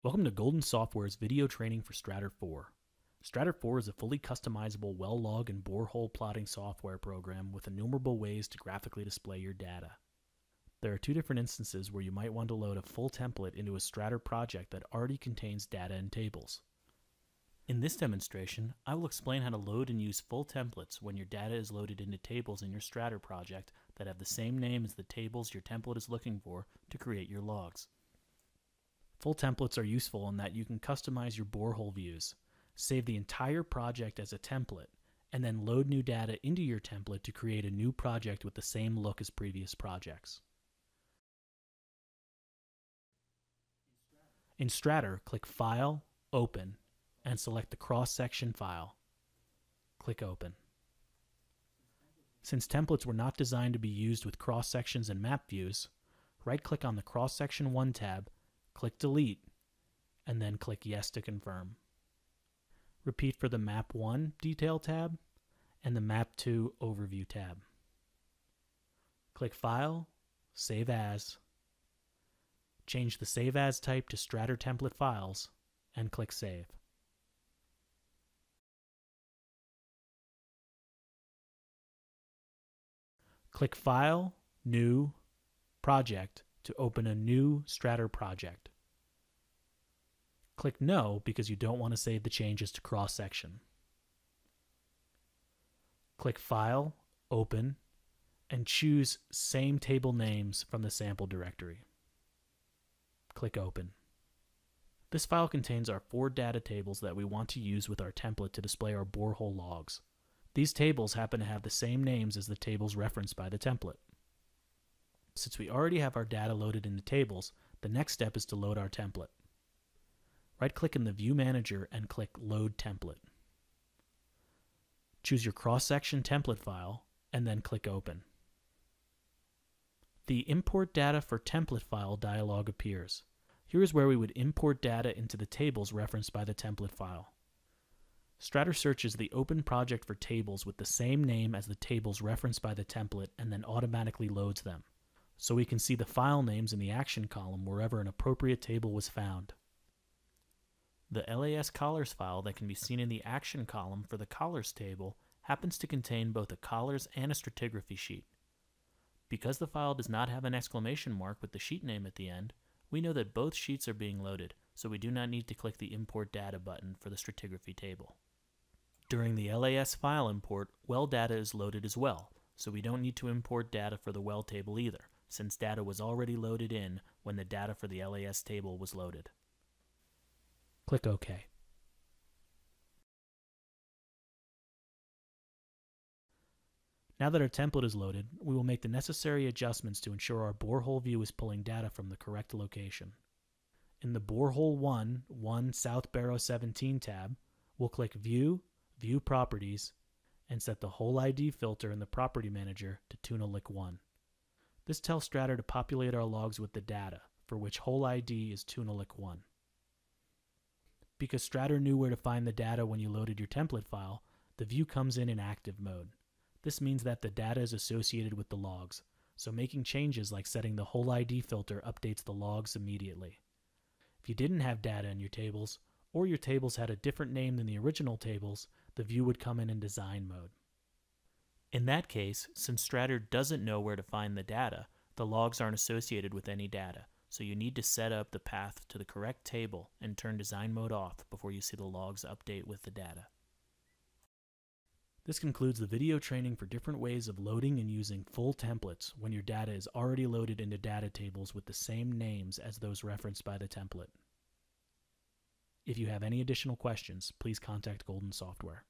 Welcome to Golden Software's video training for Strater 4. Strater 4 is a fully customizable well log and borehole plotting software program with innumerable ways to graphically display your data. There are two different instances where you might want to load a full template into a Strater project that already contains data and tables. In this demonstration, I will explain how to load and use full templates when your data is loaded into tables in your Strater project that have the same name as the tables your template is looking for to create your logs. Full templates are useful in that you can customize your borehole views, save the entire project as a template, and then load new data into your template to create a new project with the same look as previous projects. In Strater, click File, Open, and select the cross-section file. Click Open. Since templates were not designed to be used with cross-sections and map views, right-click on the Cross-Section 1 tab, click Delete, and then click Yes to confirm. Repeat for the Map 1 Detail tab and the Map 2 Overview tab. Click File, Save As, change the Save As type to Strater Template Files, and click Save. Click File, New, Project to open a new Strater project. Click No because you don't want to save the changes to cross-section. Click File, Open, and choose Same Table Names from the sample directory. Click Open. This file contains our 4 data tables that we want to use with our template to display our borehole logs. These tables happen to have the same names as the tables referenced by the template. Since we already have our data loaded into tables, the next step is to load our template. Right-click in the View Manager and click Load Template. Choose your cross-section template file and then click Open. The Import Data for Template File dialog appears. Here is where we would import data into the tables referenced by the template file. Strater searches the open project for tables with the same name as the tables referenced by the template and then automatically loads them, so we can see the file names in the action column wherever an appropriate table was found. The LAS collars file that can be seen in the action column for the collars table happens to contain both a collars and a stratigraphy sheet. Because the file does not have an exclamation mark with the sheet name at the end, we know that both sheets are being loaded, so we do not need to click the Import Data button for the stratigraphy table. During the LAS file import, well data is loaded as well, so we don't need to import data for the well table either, since data was already loaded in when the data for the LAS table was loaded. Click OK. Now that our template is loaded, we will make the necessary adjustments to ensure our borehole view is pulling data from the correct location. In the Borehole 1 South Barrow 17 tab, we'll click View, View Properties, and set the Hole ID filter in the Property Manager to TunaLick 1. This tells Strater to populate our logs with the data, for which Hole ID is TunaLick 1. Because Strater knew where to find the data when you loaded your template file, the view comes in active mode. This means that the data is associated with the logs, so making changes like setting the Hole ID filter updates the logs immediately. If you didn't have data in your tables, or your tables had a different name than the original tables, the view would come in design mode. In that case, since Strater doesn't know where to find the data, the logs aren't associated with any data, so you need to set up the path to the correct table and turn design mode off before you see the logs update with the data. This concludes the video training for different ways of loading and using full templates when your data is already loaded into data tables with the same names as those referenced by the template. If you have any additional questions, please contact Golden Software.